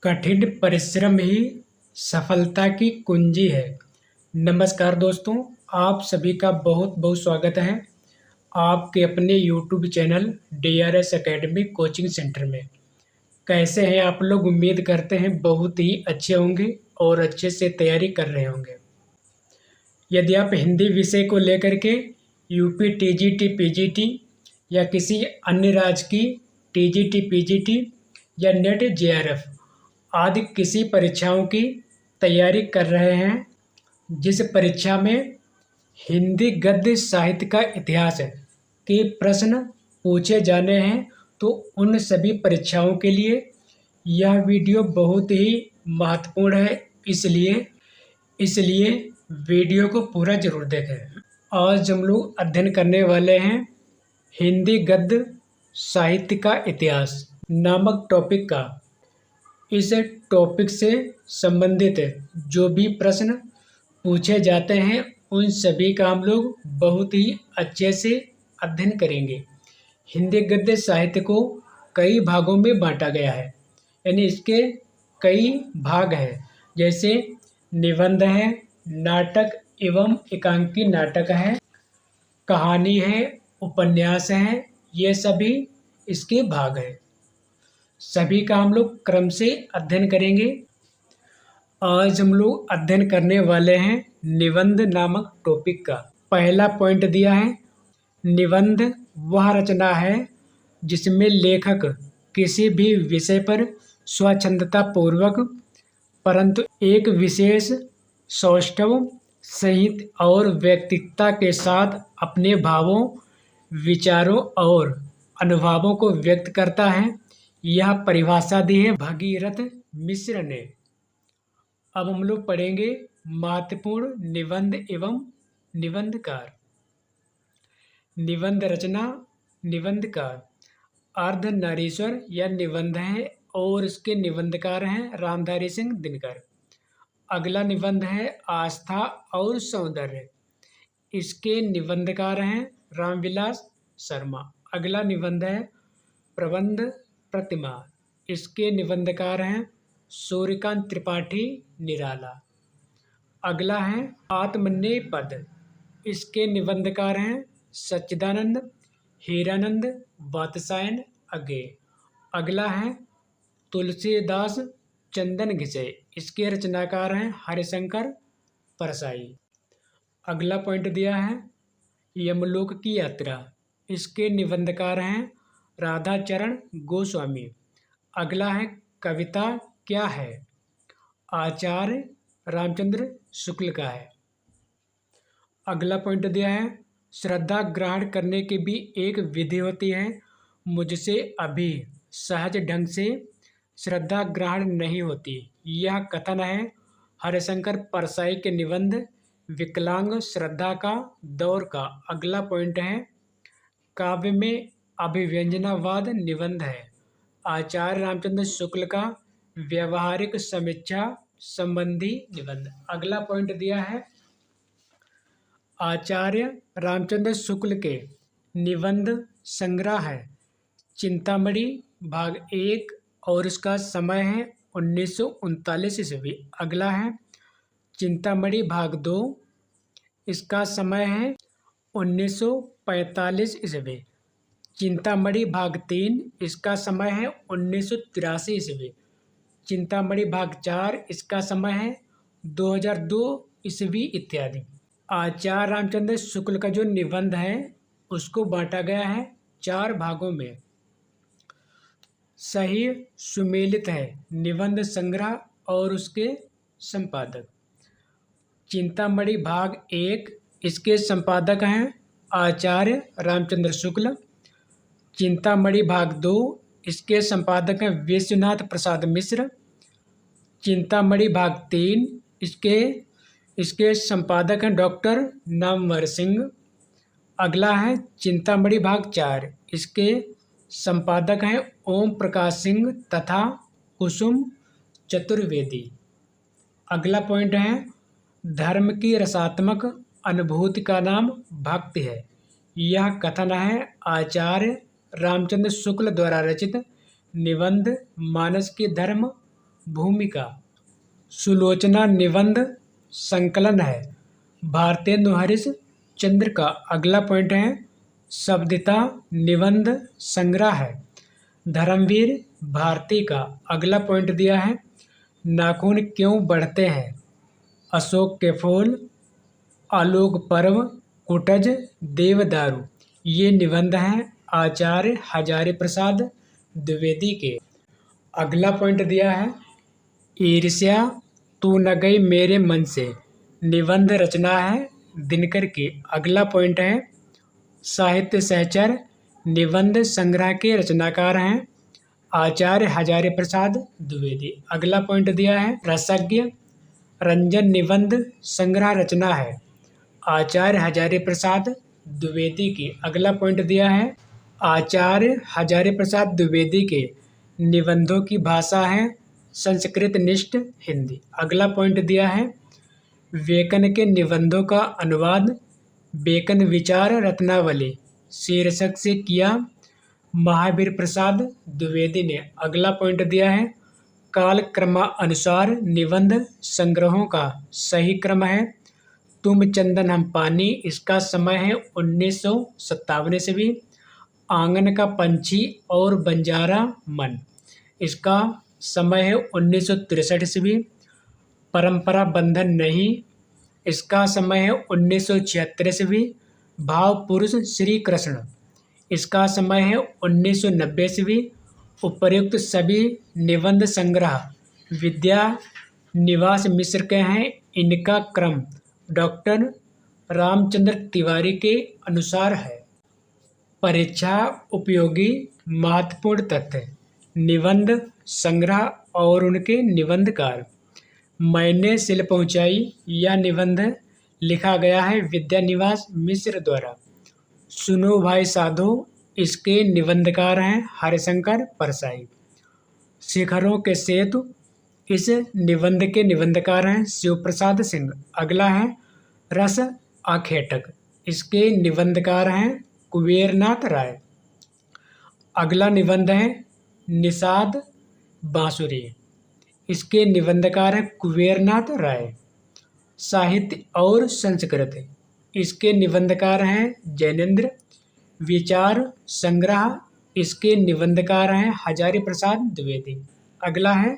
कठिन परिश्रम ही सफलता की कुंजी है। नमस्कार दोस्तों, आप सभी का बहुत बहुत स्वागत है आपके अपने YouTube channel DRS academy coaching centre में। कैसे हैं आप लोग? उम्मीद करते हैं बहुत ही अच्छे होंगे और अच्छे से तैयारी कर रहे होंगे। यदि आप हिंदी विषय को लेकर के यूपी TGT PGT या किसी अन्य राज्य की TGT PGT या नेट JRF आदि किसी परीक्षाओं की तैयारी कर रहे हैं, जिस परीक्षा में हिंदी गद्य साहित्य का इतिहास के प्रश्न पूछे जाने हैं, तो उन सभी परीक्षाओं के लिए यह वीडियो बहुत ही महत्वपूर्ण है। इसलिए वीडियो को पूरा जरूर देखें। आज हम लोग अध्ययन करने वाले हैं हिंदी गद्य साहित्य का इतिहास नामक टॉपिक का। इस टॉपिक से संबंधित जो भी प्रश्न पूछे जाते हैं, उन सभी का हम लोग बहुत ही अच्छे से अध्ययन करेंगे। हिंदी गद्य साहित्य को कई भागों में बांटा गया है, यानी इसके कई भाग हैं, जैसे निबंध है, नाटक एवं एकांकी नाटक है, कहानी है, उपन्यास है, ये सभी इसके भाग हैं। सभी का हम लोग क्रम से अध्ययन करेंगे। आज हम लोग अध्ययन करने वाले हैं निबंध नामक टॉपिक का। पहला पॉइंट दिया है, निबंध वह रचना है जिसमें लेखक किसी भी विषय पर स्वच्छंदता पूर्वक परंतु एक विशेष सौष्ठव संहित और व्यक्तित्वता के साथ अपने भावों, विचारों और अनुभवों को व्यक्त करता है। यह परिभाषा दी है भगीरथ मिश्र ने। अब हम लोग पढ़ेंगे महत्वपूर्ण निबंध एवं निबंधकार। निबंध रचना, निबंधकार अर्धनारीश्वर यह निबंध है और इसके निबंधकार हैं रामधारी सिंह दिनकर। अगला निबंध है आस्था और सौंदर्य, इसके निबंधकार हैं रामविलास शर्मा। अगला निबंध है प्रबंध प्रतिमा, इसके निबंधकार हैं सूर्यकांत त्रिपाठी निराला। अगला है आत्मनेपद, इसके निबंधकार हैं सच्चिदानंद हीरानंद वात्स्यायन अज्ञे। अगला है तुलसीदास चंदन घिसे, इसके रचनाकार हैं हरिशंकर परसाई। अगला पॉइंट दिया है यमलोक की यात्रा, इसके निबंधकार हैं राधाचरण गोस्वामी। अगला है कविता क्या है, आचार्य रामचंद्र शुक्ल का है। अगला पॉइंट दिया है श्रद्धा ग्रहण करने की भी एक विधि होती है, मुझसे अभी सहज ढंग से श्रद्धा ग्रहण नहीं होती, यह कथन है हरिशंकर परसाई के निबंध विकलांग श्रद्धा का दौर का। अगला पॉइंट है काव्य में अभिव्यंजनावाद निबंध है, आचार्य रामचंद्र शुक्ल का व्यवहारिक समीक्षा संबंधी निबंध। अगला पॉइंट दिया है आचार्य रामचंद्र शुक्ल के निबंध संग्रह है चिंतामणि भाग 1 और इसका समय है 1939 ईस्वी। अगला है चिंतामणि भाग 2, इसका समय है 1945 ईस्वी। चिंतामणि भाग 3, इसका समय है 1983 ईस्वी। चिंतामणि भाग 4, इसका समय है 2002 ईस्वी इत्यादि। आचार्य रामचंद्र शुक्ल का जो निबंध है उसको बांटा गया है 4 भागों में। सही सुमेलित है निबंध संग्रह और उसके संपादक। चिंतामणि भाग 1, इसके संपादक हैं आचार्य रामचंद्र शुक्ल। चिंतामणि भाग 2, इसके संपादक हैं विश्वनाथ प्रसाद मिश्र। चिंतामणि भाग 3, इसके संपादक हैं डॉक्टर नामवर सिंह। अगला है चिंतामणि भाग 4, इसके संपादक हैं ओम प्रकाश सिंह तथा कुसुम चतुर्वेदी। अगला पॉइंट है धर्म की रसात्मक अनुभूति का नाम भक्ति है, यह कथन है आचार्य रामचंद्र शुक्ल द्वारा रचित निबंध मानस की धर्म भूमिका। सुलोचना निबंध संकलन है। भारतेंदु हरीश चंद्र का अगला पॉइंट है शब्दिता निबंध संग्रह है। धर्मवीर भारती का अगला पॉइंट दिया है नाखून क्यों बढ़ते हैं। अशोक के फूल, आलोक पर्व, कुटज, देवदारू ये निबंध हैं आचार्य हजारी प्रसाद द्विवेदी के। अगला पॉइंट दिया है ईर्ष्या तू न गई मेरे मन से निबंध रचना है दिनकर की। अगला पॉइंट है साहित्य सहचर निबंध संग्रह के रचनाकार हैं आचार्य हजारी प्रसाद द्विवेदी। अगला पॉइंट दिया है रसज्ञ रंजन निबंध संग्रह रचना है आचार्य हजारी प्रसाद द्विवेदी की। अगला पॉइंट दिया है आचार्य हजारी प्रसाद द्विवेदी के निबंधों की भाषा है संस्कृत निष्ठ हिंदी। अगला पॉइंट दिया है बेकन के निबंधों का अनुवाद बेकन विचार रत्नावली शीर्षक से किया महावीर प्रसाद द्विवेदी ने। अगला पॉइंट दिया है काल क्रमानुसार निबंध संग्रहों का सही क्रम है तुम चंदन हम पानी इसका समय है 1957 ईस्वी। आंगन का पंछी और बंजारा मन इसका समय है 1963 ईस्वी। परंपरा बंधन नहीं इसका समय है 1976 ईस्वी। भाव पुरुष श्री कृष्ण इसका समय है 1990 ईस्वी। उपर्युक्त सभी निबंध संग्रह विद्या निवास मिश्र के हैं। इनका क्रम डॉक्टर रामचंद्र तिवारी के अनुसार है। परीक्षा उपयोगी महत्वपूर्ण तथ्य निबंध संग्रह और उनके निबंधकार। मैंने सिल पहुँचाई यह निबंध लिखा गया है विद्यानिवास मिश्र द्वारा। सुनो भाई साधो इसके निबंधकार हैं हरिशंकर परसाई। शिखरों के सेतु इस निबंध के निबंधकार हैं शिव प्रसाद सिंह। अगला है रस आखेटक इसके निबंधकार हैं कुबेरनाथ राय। अगला निबंध है निषाद बांसुरी इसके निबंधकार हैं कुबेरनाथ राय। साहित्य और संस्कृत इसके निबंधकार हैं जैनेन्द्र। विचार संग्रह इसके निबंधकार हैं हजारी प्रसाद द्विवेदी। अगला है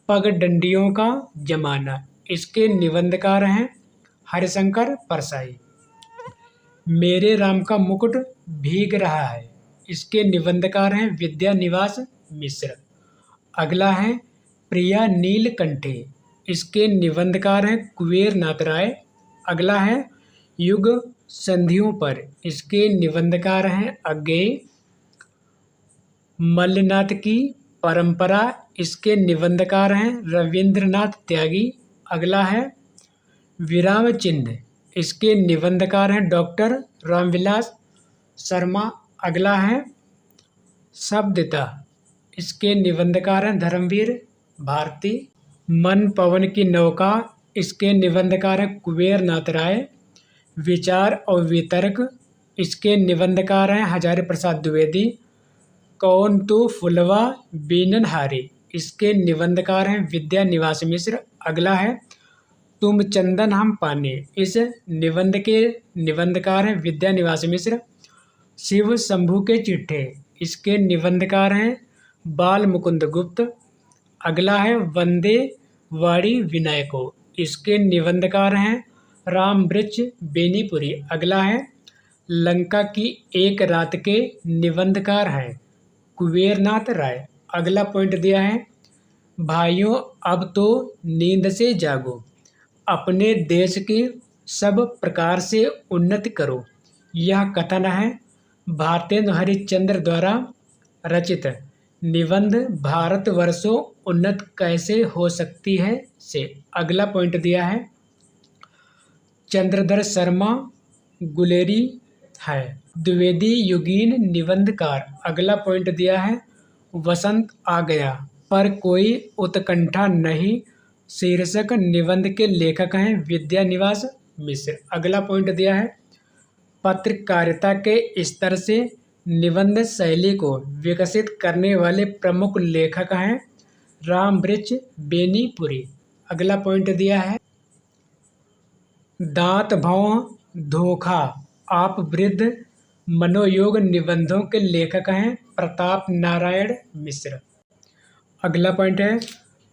पगडंडियों का जमाना इसके निबंधकार हैं हरिशंकर परसाई। मेरे राम का मुकुट भीग रहा है इसके निबंधकार हैं विद्यानिवास मिश्र। अगला है प्रिया नीलकंठी इसके निबंधकार हैं कुबेरनाथ राय। अगला है युग संधियों पर इसके निबंधकार हैं अज्ञेय। मल्लनाथ की परंपरा इसके निबंधकार हैं रविंद्रनाथ त्यागी। अगला है विराम चिन्ह इसके निबंधकार हैं डॉक्टर रामविलास शर्मा। अगला है शब्दिता इसके निबंधकार हैं धर्मवीर भारती। मन पवन की नौका इसके निबंधकार हैं कुबेरनाथ राय। विचार और वितर्क इसके निबंधकार हैं हजारी प्रसाद द्विवेदी। कौन तू फुलवा बीननहारी इसके निबंधकार हैं विद्यानिवास मिश्र। अगला है तुम चंदन हम पानी इस निबंध के निबंधकार हैं विद्यानिवास मिश्र। शिव शंभू के चिट्ठे इसके निबंधकार हैं बाल मुकुंद गुप्त। अगला है वंदे वाड़ी विनायको इसके निबंधकार हैं राम वृक्ष बेनीपुरी। अगला है लंका की एक रात के निबंधकार हैं कुबेरनाथ राय। अगला पॉइंट दिया है भाइयों अब तो नींद से जागो अपने देश की सब प्रकार से उन्नति करो। यह कथन है भारतेंदु हरिश्चंद्र द्वारा रचित निबंध भारतवर्षों उन्नत कैसे हो सकती है से। अगला पॉइंट दिया है चंद्रधर शर्मा गुलेरी है द्विवेदी युगीन निबंधकार। अगला पॉइंट दिया है वसंत आ गया पर कोई उत्कंठा नहीं शीर्षक निबंध के लेखक हैं विद्यानिवास मिश्र। अगला पॉइंट दिया है पत्रकारिता के स्तर से निबंध शैली को विकसित करने वाले प्रमुख लेखक हैं राम वृक्ष बेनीपुरी। अगला पॉइंट दिया है दांत भौं धोखा आप वृद्ध मनोयोग निबंधों के लेखक हैं प्रताप नारायण मिश्र। अगला पॉइंट है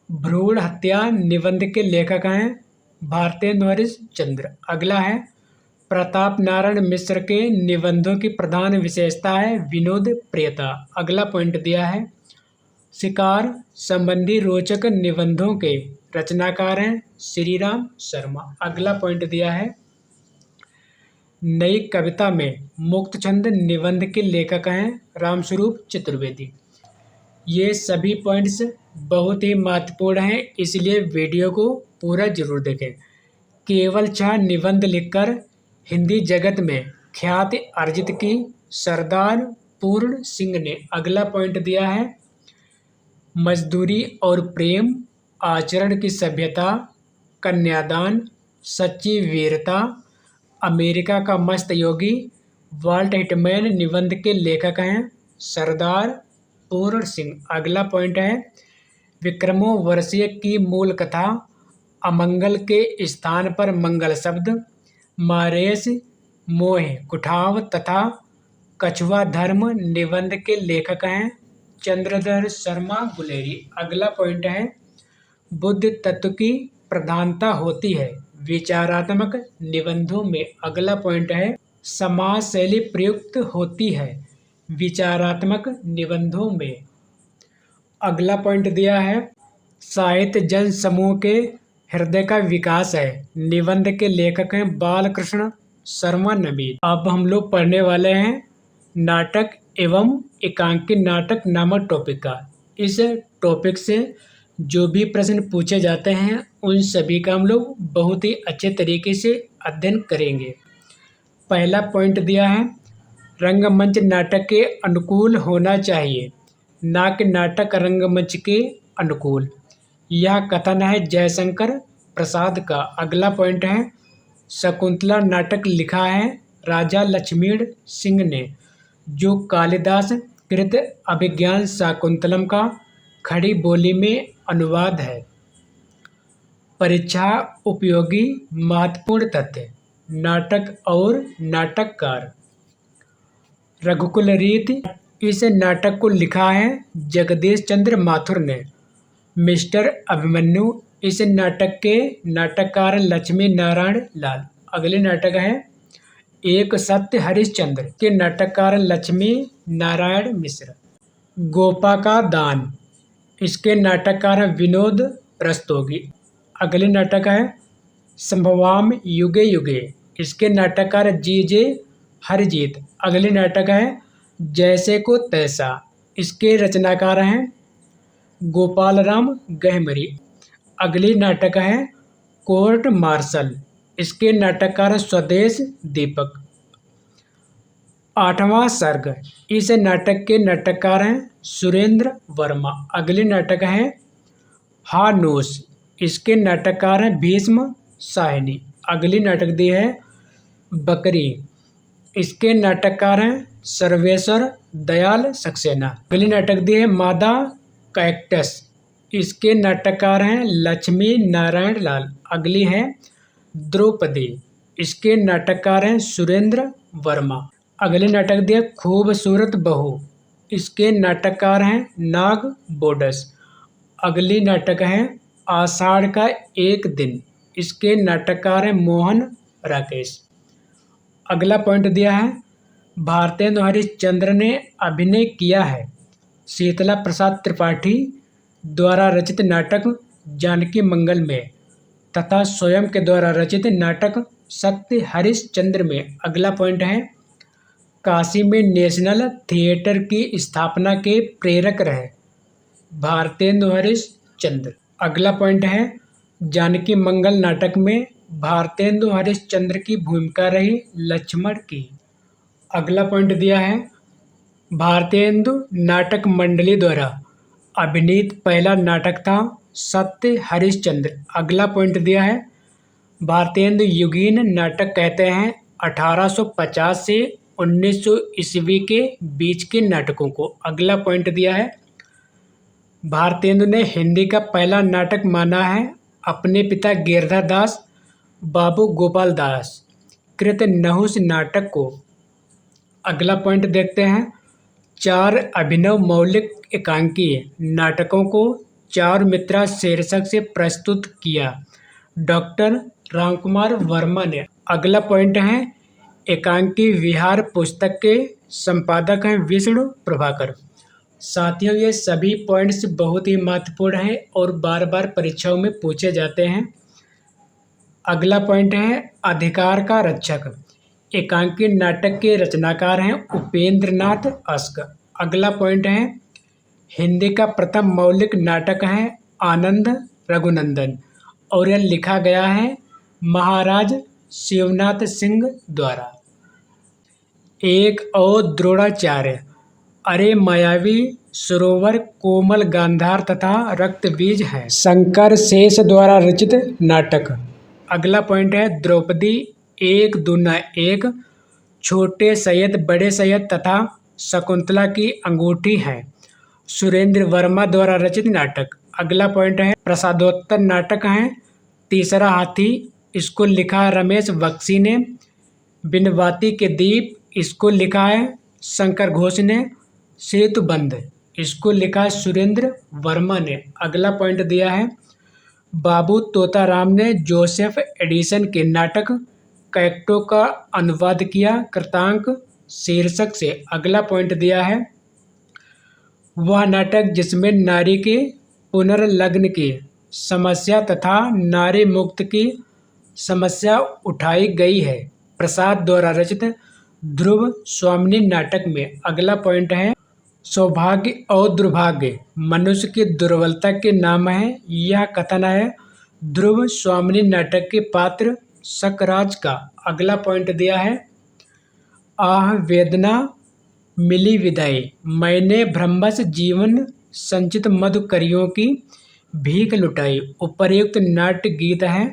भ्रूण हत्या निबंध के लेखक हैं भारतेंदु हरिश्चंद्र। अगला है प्रताप नारायण मिश्र के निबंधों की प्रधान विशेषता है विनोद प्रियता। अगला पॉइंट दिया है शिकार संबंधी रोचक निबंधों के रचनाकार हैं श्रीराम शर्मा। अगला पॉइंट दिया है नई कविता में मुक्त छंद निबंध के लेखक हैं रामस्वरूप चतुर्वेदी। ये सभी पॉइंट्स बहुत ही महत्वपूर्ण हैं, इसलिए वीडियो को पूरा जरूर देखें। केवल 6 निबंध लिखकर हिंदी जगत में ख्याति अर्जित की सरदार पूर्ण सिंह ने। अगला पॉइंट दिया है मजदूरी और प्रेम आचरण की सभ्यता कन्यादान सच्ची वीरता अमेरिका का मस्त योगी वाल्ट हिटमैन निबंध के लेखक हैं सरदार पूर्ण सिंह। अगला पॉइंट है विक्रमो वर्षीय की मूल कथा अमंगल के स्थान पर मंगल शब्द मारेश मोह कुठाव तथा कछुआ धर्म निबंध के लेखक हैं चंद्रधर शर्मा गुलेरी। अगला पॉइंट है बुद्ध तत्व की प्रधानता होती है विचारात्मक निबंधों में। अगला पॉइंट है समाज शैली प्रयुक्त होती है विचारात्मक निबंधों में। अगला पॉइंट दिया है साहित्य जन समूह के हृदय का विकास है निबंध के लेखक हैं बालकृष्ण शर्मा नवीन। अब हम लोग पढ़ने वाले हैं नाटक एवं एकांकी नाटक नामक टॉपिक का। इस टॉपिक से जो भी प्रश्न पूछे जाते हैं उन सभी का हम लोग बहुत ही अच्छे तरीके से अध्ययन करेंगे। पहला पॉइंट दिया है रंगमंच नाटक के अनुकूल होना चाहिए ना कि नाटक रंगमंच के अनुकूल। यह कथन है जयशंकर प्रसाद का। अगला पॉइंट है शकुंतला नाटक लिखा है राजा लक्ष्मण सिंह ने जो कालिदास कृत अभिज्ञान शाकुंतलम का खड़ी बोली में अनुवाद है। परीक्षा उपयोगी महत्वपूर्ण तथ्य नाटक और नाटककार रघुकुल रीति इस नाटक को लिखा है जगदीश चंद्र माथुर ने। मिस्टर अभिमन्यु इस नाटक के नाटककार लक्ष्मी नारायण लाल। अगले नाटक है एक सत्य हरिश्चंद्र के नाटककार लक्ष्मी नारायण मिश्र। गोपा का दान इसके नाटककार विनोद प्रस्तोगी। अगले नाटक है संभवाम युगे युगे इसके नाटककार जी.जे. हरजीत। अगले नाटक है जैसे को तैसा इसके रचनाकार हैं गोपाल राम गहमरी। अगली नाटक है कोर्ट मार्शल इसके नाटककार स्वदेश दीपक। 8वां सर्ग इस नाटक के नाटककार हैं सुरेंद्र वर्मा। अगले नाटक है हानूस इसके नाटककार हैं भीष्म साहनी। अगली नाटक दी है बकरी इसके नाटककार हैं सर्वेश्वर दयाल सक्सेना। अगली नाटक दी है मादा कैक्टस इसके नाटककार हैं लक्ष्मी नारायण लाल। अगली है द्रौपदी इसके नाटककार हैं सुरेंद्र वर्मा। अगले नाटक दिया खूबसूरत बहू इसके नाटककार हैं नाग बोडस। अगली नाटक है आषाढ़ का एक दिन इसके नाटककार हैं मोहन राकेश। अगला पॉइंट दिया है भारतेंदु हरिश्चंद्र ने अभिनय किया है शीतला प्रसाद त्रिपाठी द्वारा रचित नाटक जानकी मंगल में तथा स्वयं के द्वारा रचित नाटक सत्य हरिश्चंद्र में। अगला पॉइंट है काशी में नेशनल थिएटर की स्थापना के प्रेरक रहे भारतेंदु हरिश्चंद्र। अगला पॉइंट है जानकी मंगल नाटक में भारतेंदु हरिश्चंद्र की भूमिका रही लक्ष्मण की। अगला पॉइंट दिया है भारतेंदु नाटक मंडली द्वारा अभिनीत पहला नाटक था सत्य हरिश्चंद्र। अगला पॉइंट दिया है भारतेंदु युगीन नाटक कहते हैं 1850 से 1900 ईस्वी के बीच के नाटकों को। अगला पॉइंट दिया है भारतेंदु ने हिंदी का पहला नाटक माना है अपने पिता गिरधर दास बाबू गोपाल दास कृत नहुस नाटक को। अगला पॉइंट देखते हैं। 4 अभिनव मौलिक एकांकीय नाटकों को चारुमित्रा शीर्षक से प्रस्तुत किया डॉक्टर रामकुमार वर्मा ने। अगला पॉइंट है एकांकी विहार पुस्तक के संपादक हैं विष्णु प्रभाकर। साथियों, ये सभी पॉइंट्स बहुत ही महत्वपूर्ण हैं और बार बार परीक्षाओं में पूछे जाते हैं। अगला पॉइंट है अधिकार का रक्षक। एकांकी नाटक के रचनाकार हैं उपेंद्र नाथ अस्क। अगला पॉइंट है हिंदी का प्रथम मौलिक नाटक है आनंद रघुनंदन और यह लिखा गया है महाराज शिवनाथ सिंह द्वारा। एक और द्रोणाचार्य। अरे मायावी सरोवर कोमल गांधार तथा रक्त बीज है शंकर शेष द्वारा रचित नाटक। अगला पॉइंट है द्रौपदी एक दूना एक छोटे सैयद बड़े सैयद तथा शकुंतला की अंगूठी है सुरेंद्र वर्मा द्वारा रचित नाटक। अगला पॉइंट है प्रसादोत्तर नाटक है तीसरा हाथी। इसको लिखा है रमेश बख्शी ने। बिनवाती के दीप इसको लिखा है शंकर घोष ने। सेतुबंध इसको लिखा है सुरेंद्र वर्मा ने। अगला पॉइंट दिया है बाबू तोताराम ने जोसेफ एडिसन के नाटक कैक्टो का अनुवाद किया कृतांक शीर्षक से। अगला पॉइंट दिया है वह नाटक जिसमें नारी के पुनर्लग्न की समस्या तथा नारी मुक्त की समस्या उठाई गई है प्रसाद द्वारा रचित ध्रुव स्वामिनी नाटक में। अगला पॉइंट है सौभाग्य और दुर्भाग्य मनुष्य की दुर्बलता के नाम है। यह कथन है ध्रुव स्वामिनी नाटक के पात्र सकराज का। अगला पॉइंट दिया है आह वेदना मिली विदाई मैंने ब्रह्मस जीवन संचित मधुकरियों की भीख लुटाई। उपर्युक्त नाट्य गीत है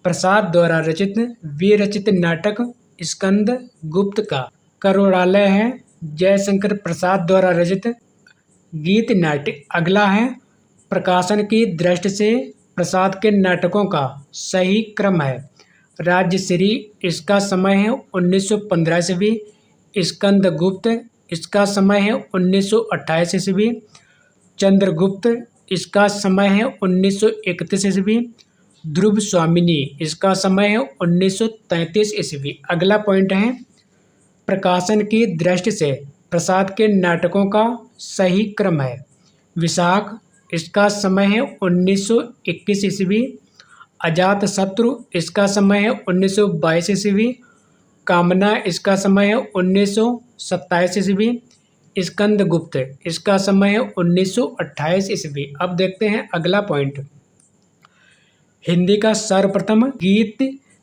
प्रसाद द्वारा रचित विरचित नाटक स्कंद गुप्त का। करुणालय है जयशंकर प्रसाद द्वारा रचित गीत नाट्य। अगला है प्रकाशन की दृष्टि से प्रसाद के नाटकों का सही क्रम है राजश्री इसका समय है 1915 ईस्वी। स्कंद गुप्त इसका समय है 1928 ईस्वी। चंद्रगुप्त इसका समय है 1931 ईस्वी। ध्रुव स्वामिनी इसका समय है 1933 ईस्वी। अगला पॉइंट है प्रकाशन की दृष्टि से प्रसाद के नाटकों का सही क्रम है विशाख इसका समय है 1921 ईस्वी। अजात शत्रु इसका समय है 1922 ईस्वी। कामना इसका समय है 1927 ईस्वी। स्कंद गुप्त इसका समय है 1928 ईस्वी। अब देखते हैं अगला पॉइंट। हिंदी का सर्वप्रथम गीत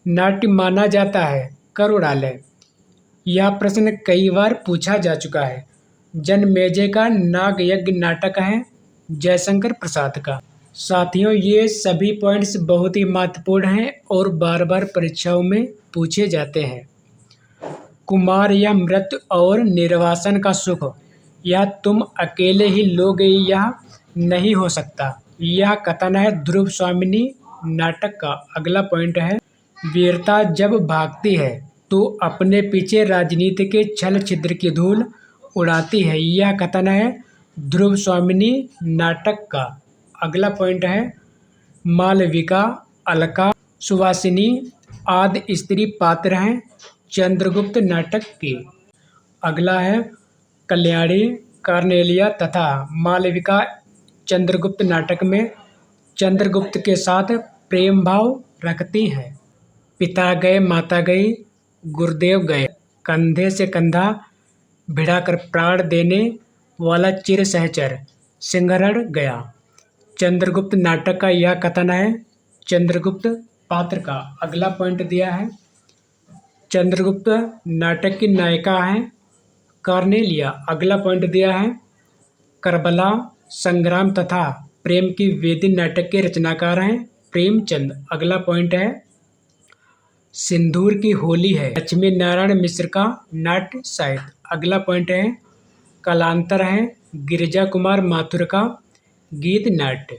नाट्य माना जाता है करुणालय। यह प्रश्न कई बार पूछा जा चुका है। जनमेजय का नाग यज्ञ नाटक है जयशंकर प्रसाद का। साथियों, ये सभी पॉइंट्स बहुत ही महत्वपूर्ण हैं और बार बार परीक्षाओं में पूछे जाते हैं। कुमार या मृत्यु और निर्वासन का सुख यह तुम अकेले ही लोगे यह नहीं हो सकता। यह कथन है ध्रुव स्वामिनी नाटक का। अगला पॉइंट है वीरता जब भागती है तो अपने पीछे राजनीति के छल छिद्र की धूल उड़ाती है। यह कथन है ध्रुव स्वामिनी नाटक का। अगला पॉइंट है मालविका अलका सुवासिनी आदि स्त्री पात्र हैं चंद्रगुप्त नाटक के। अगला है कल्याणी कार्नेलिया तथा मालविका चंद्रगुप्त नाटक में चंद्रगुप्त के साथ प्रेम भाव रखती हैं। पिता गए माता गई गुरुदेव गए कंधे से कंधा भिड़ाकर प्राण देने वाला चिर सहचर सिंहरण गया। चंद्रगुप्त नाटक का यह कथन है चंद्रगुप्त पात्र का। अगला पॉइंट दिया है चंद्रगुप्त नाटक की नायिका है कार्नेलिया। अगला पॉइंट दिया है करबला संग्राम तथा प्रेम की वेदी नाटक के रचनाकार हैं प्रेमचंद। अगला पॉइंट है सिंदूर की होली है लक्ष्मी नारायण मिश्र का नाट्य साहित्य। अगला पॉइंट है कालांतर है गिरिजा कुमार माथुर का गीत नाट्य।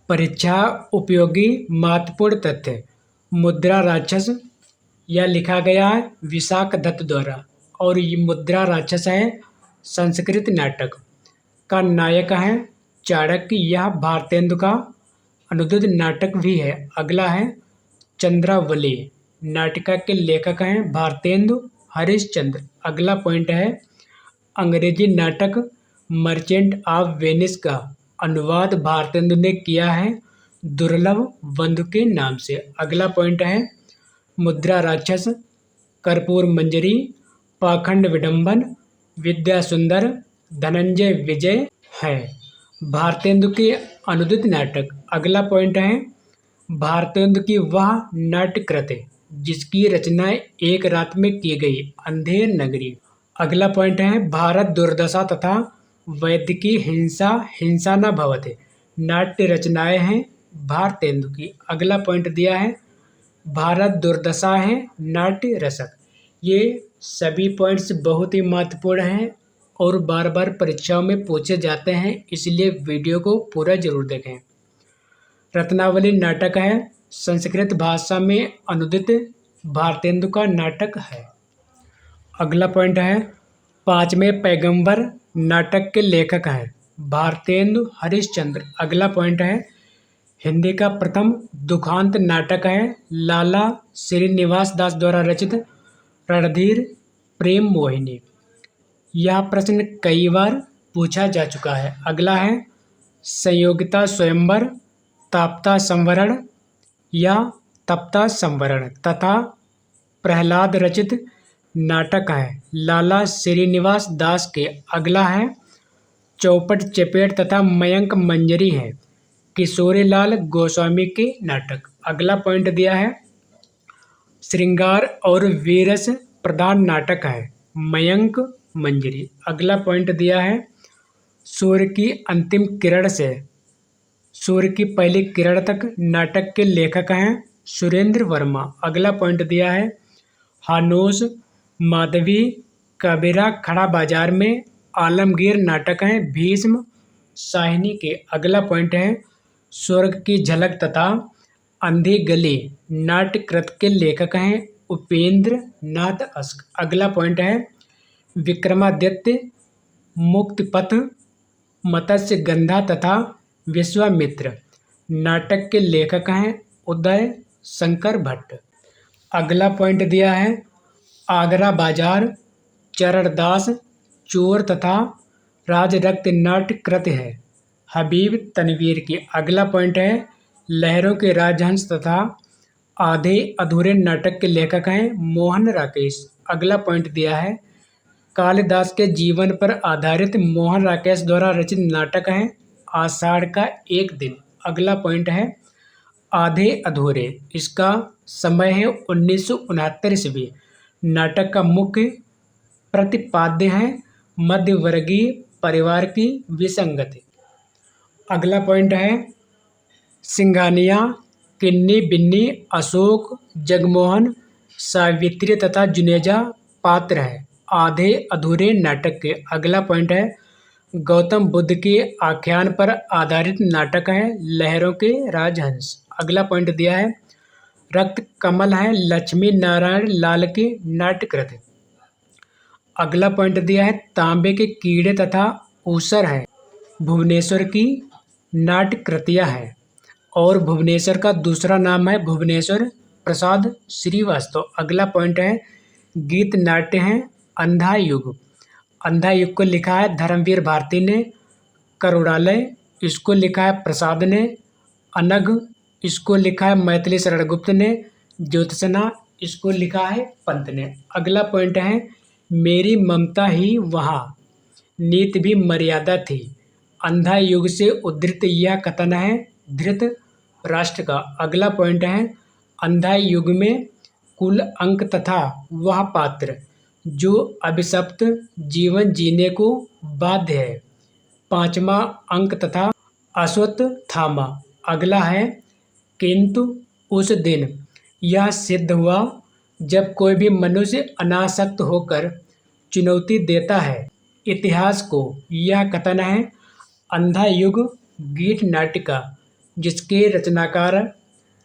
परीक्षा उपयोगी महत्वपूर्ण तथ्य। मुद्रा राक्षस यह लिखा गया है विशाख दत्त द्वारा और ये मुद्रा राक्षस है संस्कृत नाटक का नायक है चाणक्य। यह भारतेंदु का अनुदित नाटक भी है। अगला है चंद्रावली नाटिका के लेखक हैं भारतेंदु हरिश्चंद्र। अगला पॉइंट है अंग्रेजी नाटक मर्चेंट ऑफ वेनिस का अनुवाद भारतेंदु ने किया है दुर्लभ बंधु के नाम से। अगला पॉइंट है मुद्रा राक्षस, कर्पूर मंजरी, पाखंड विडंबन, विद्या सुंदर, धनंजय विजय है भारतेंदु के अनुदित नाटक। अगला पॉइंट है भारतेंदु की वह नाट्यकृत जिसकी रचना एक रात में की गई अंधेर नगरी। अगला पॉइंट है भारत दुर्दशा तथा वैदिकी हिंसा हिंसा न भवते नाट्य रचनाएं हैं भारतेंदु की। अगला पॉइंट दिया है भारत दुर्दशा है नाट्य रसक। ये सभी पॉइंट्स बहुत ही महत्वपूर्ण हैं और बार बार परीक्षाओं में पूछे जाते हैं, इसलिए वीडियो को पूरा जरूर देखें। रत्नावली नाटक है संस्कृत भाषा में अनुदित भारतेंदु का नाटक है। अगला पॉइंट है पांचवें पैगंबर नाटक के लेखक हैं भारतेंदु हरिश्चंद्र। अगला पॉइंट है हिंदी का प्रथम दुखांत नाटक है लाला श्रीनिवास दास द्वारा रचित रणधीर प्रेम मोहिनी। यह प्रश्न कई बार पूछा जा चुका है। अगला है संयोगिता स्वयंवर, ताप्ता संवरण या तप्ता संवरण तथा प्रहलाद रचित नाटक है लाला श्रीनिवास दास के। अगला है चौपट चपेट तथा मयंक मंजरी है किशोरीलाल गोस्वामी के नाटक। अगला पॉइंट दिया है श्रृंगार और वीरस प्रधान नाटक है मयंक मंजरी। अगला पॉइंट दिया है सूर्य की अंतिम किरण से सूर्य की पहली किरण तक नाटक के लेखक हैं सुरेंद्र वर्मा। अगला पॉइंट दिया है हानोस माधवी कबीरा खड़ा बाजार में आलमगीर नाटक है भीष्म साहिनी के। अगला पॉइंट है स्वर्ग की झलक तथा अंधी गली नाट्यकृत के लेखक हैं उपेंद्र नाथ अस्क। अगला पॉइंट है विक्रमादित्य, मुक्तिपथ, मत्स्य गंधा तथा विश्वामित्र नाटक के लेखक हैं उदय शंकर भट्ट। अगला पॉइंट दिया है आगरा बाजार, चरणदास, चोर तथा राजरक्त नाट्यकृत है हबीब तनवीर की। अगला पॉइंट है लहरों के राजहंस तथा आधे अधूरे नाटक के लेखक हैं मोहन राकेश। अगला पॉइंट दिया है कालिदास के जीवन पर आधारित मोहन राकेश द्वारा रचित नाटक है आषाढ़ का एक दिन। अगला पॉइंट है आधे अधूरे, इसका समय है 1969 ईस्वी। नाटक का मुख्य प्रतिपाद्य है मध्यवर्गीय परिवार की विसंगति। अगला पॉइंट है सिंघानिया, किन्नी बिन्नी, अशोक, जगमोहन, सावित्री तथा जुनेजा पात्र है आधे अधूरे नाटक के। अगला पॉइंट है गौतम बुद्ध के आख्यान पर आधारित नाटक है लहरों के राजहंस। अगला पॉइंट दिया है रक्त कमल है लक्ष्मी नारायण लाल के नाट्यकृत। अगला पॉइंट दिया है तांबे के कीड़े तथा ऊसर है भुवनेश्वर की नाट्यकृतियाँ है और भुवनेश्वर का दूसरा नाम है भुवनेश्वर प्रसाद श्रीवास्तव। अगला पॉइंट है गीत नाट्य है अंधा युग। अंधा युग को लिखा है धर्मवीर भारती ने। करुणालय इसको लिखा है प्रसाद ने। अनघ इसको लिखा है मैथिली शरण गुप्त ने। ज्योत्सना इसको लिखा है पंत ने। अगला पॉइंट है मेरी ममता ही वहाँ नीति भी मर्यादा थी। अंधा युग से उद्धृत यह कथन है धृत राष्ट्र का। अगला पॉइंट है अंधा युग में कुल अंक तथा वह पात्र जो अभिशप्त जीवन जीने को बाध्य है पांचवा अंक तथा अश्वत्थामा। अगला है किंतु उस दिन यह सिद्ध हुआ जब कोई भी मनुष्य अनासक्त होकर चुनौती देता है इतिहास को। यह कथन है अंधा युग गीत नाटिका जिसके रचनाकार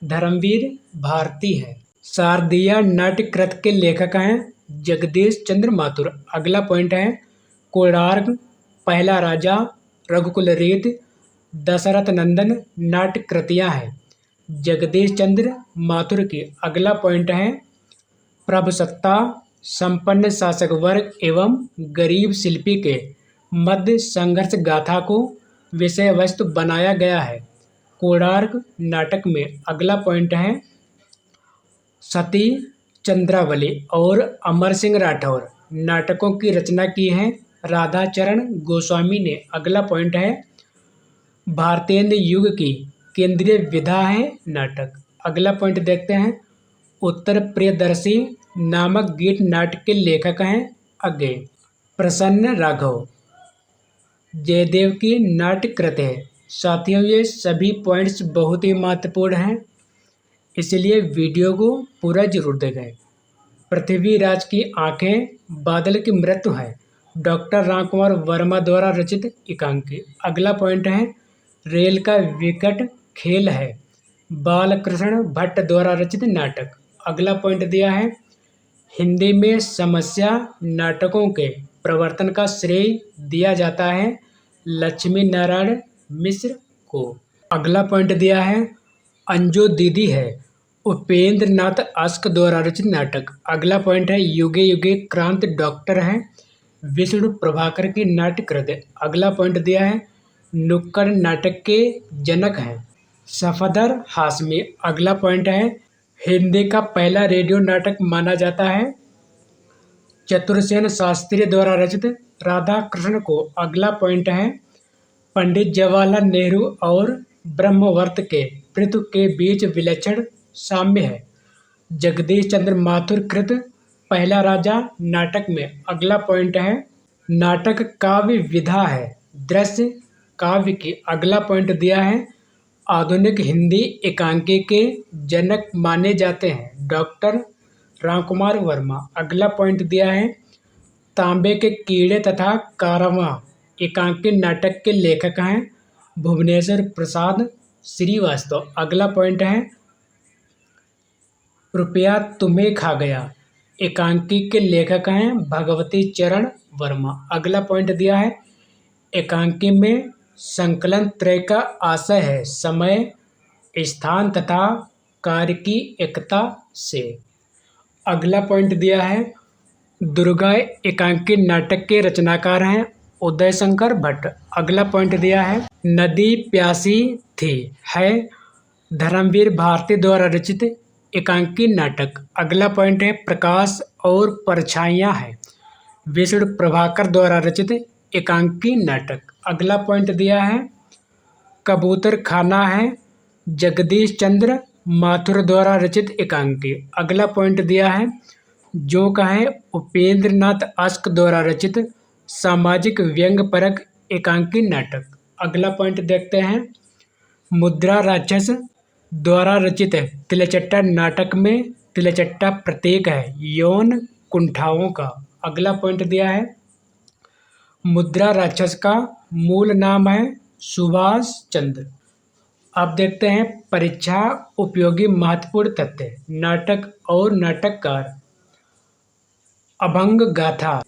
धर्मवीर भारती है। शारदीय नाट्य कृत के लेखक हैं जगदीश चंद्र माथुर। अगला पॉइंट है कोणार्क, पहला राजा, रघुकुल रीत, दशरथ नंदन नाट्य कृतियां हैं जगदीश चंद्र माथुर की। अगला पॉइंट है प्रभुसत्ता, संपन्न शासक वर्ग एवं गरीब शिल्पी के मध्य संघर्ष गाथा को विषय वस्तु बनाया गया है कोणार्क नाटक में। अगला पॉइंट है सती, चंद्रावली और अमर सिंह राठौर नाटकों की रचना की है राधाचरण गोस्वामी ने। अगला पॉइंट है भारतेंद्र युग की केंद्रीय विधा है नाटक। अगला पॉइंट देखते हैं उत्तर प्रियदर्शी नामक गीत नाटक के लेखक हैं अज्ञे प्रसन्न राघव। जयदेव की नाट्य कृत है। साथियों ये सभी पॉइंट्स बहुत ही महत्वपूर्ण हैं, इसलिए वीडियो को पूरा जरूर देखें। पृथ्वीराज की आंखें, बादल की मृत्यु है डॉक्टर रामकुमार वर्मा द्वारा रचित एकांकी। अगला पॉइंट है रेल का विकट खेल है बालकृष्ण भट्ट द्वारा रचित नाटक। अगला पॉइंट दिया है हिंदी में समस्या नाटकों के प्रवर्तन का श्रेय दिया जाता है लक्ष्मी नारायण मिश्र को। अगला पॉइंट दिया है अंजो दीदी है उपेंद्र नाथ आस्क द्वारा रचित नाटक। अगला पॉइंट है युगे युगे क्रांत डॉक्टर है विष्णु प्रभाकर की नाट्य कृत। अगला पॉइंट दिया है नुक्कड़ नाटक के जनक हैं सफदर हाशमी। अगला पॉइंट है हिंदी का पहला रेडियो नाटक माना जाता है चतुरसेन शास्त्री द्वारा रचित राधा कृष्ण को। अगला पॉइंट है पंडित जवाहरलाल नेहरू और ब्रह्मवर्त के पृथु के बीच विलक्षण साम्य है जगदीश चंद्र माथुर कृत पहला राजा नाटक में। अगला पॉइंट है नाटक काव्य विधा है दृश्य काव्य की। अगला पॉइंट दिया है आधुनिक हिंदी एकांकी के जनक माने जाते हैं डॉक्टर रामकुमार वर्मा। अगला पॉइंट दिया है तांबे के कीड़े तथा कारवां एकांकी नाटक के लेखक हैं भुवनेश्वर प्रसाद श्रीवास्तव। अगला पॉइंट है रुपया तुम्हें खा गया एकांकी के लेखक हैं भगवती चरण वर्मा। अगला पॉइंट दिया है एकांकी में संकलन त्रय का आशय है समय, स्थान तथा कार्य की एकता से। अगला पॉइंट दिया है दुर्गा एकांकी नाटक के रचनाकार हैं उदय शंकर भट्ट। अगला पॉइंट दिया है नदी प्यासी थी है धर्मवीर भारती द्वारा रचित एकांकी नाटक। अगला पॉइंट है प्रकाश और परछाइयाँ है विष्णु प्रभाकर द्वारा रचित एकांकी नाटक। अगला पॉइंट दिया है कबूतर खाना है जगदीश चंद्र माथुर द्वारा रचित एकांकी। अगला पॉइंट दिया है जो कहे उपेंद्र नाथ आस्क द्वारा रचित सामाजिक व्यंग परक एकांकी नाटक। अगला पॉइंट देखते हैं मुद्रा राक्षस द्वारा रचित तिलचट्टा नाटक में तिलचट्टा प्रतीक है यौन कुंठाओं का। अगला पॉइंट दिया है मुद्रा राक्षस का मूल नाम है सुभाष चंद्र। अब देखते हैं परीक्षा उपयोगी महत्वपूर्ण तथ्य नाटक और नाटककार। अभंग गाथा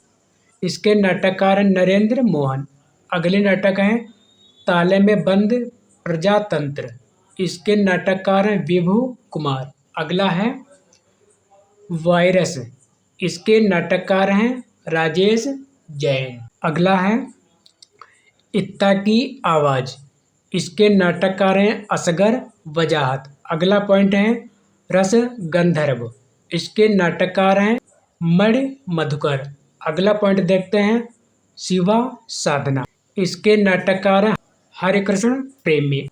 इसके नाटककार हैं नरेंद्र मोहन। अगले नाटक हैं ताले में बंद प्रजातंत्र इसके नाटककार हैं विभू कुमार। अगला है वायरस इसके नाटककार हैं राजेश जैन। अगला है इत्ता की आवाज़ इसके नाटककार हैं असगर वजाहत। अगला पॉइंट है रस गंधर्व इसके नाटककार हैं मणि मधुकर। अगला पॉइंट देखते हैं शिवा साधना इसके नाटककार हैं हरिकृष्ण प्रेमी।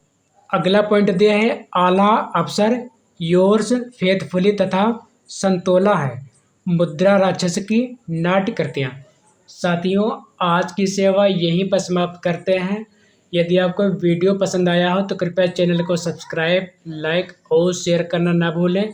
अगला पॉइंट दिया है आला अफसर योर्स फेथफुली तथा संतोला है मुद्रा राक्षस की नाट्य कृतियाँ। साथियों आज की सेवा यहीं पर समाप्त करते हैं। यदि आपको वीडियो पसंद आया हो तो कृपया चैनल को सब्सक्राइब, लाइक और शेयर करना ना भूलें।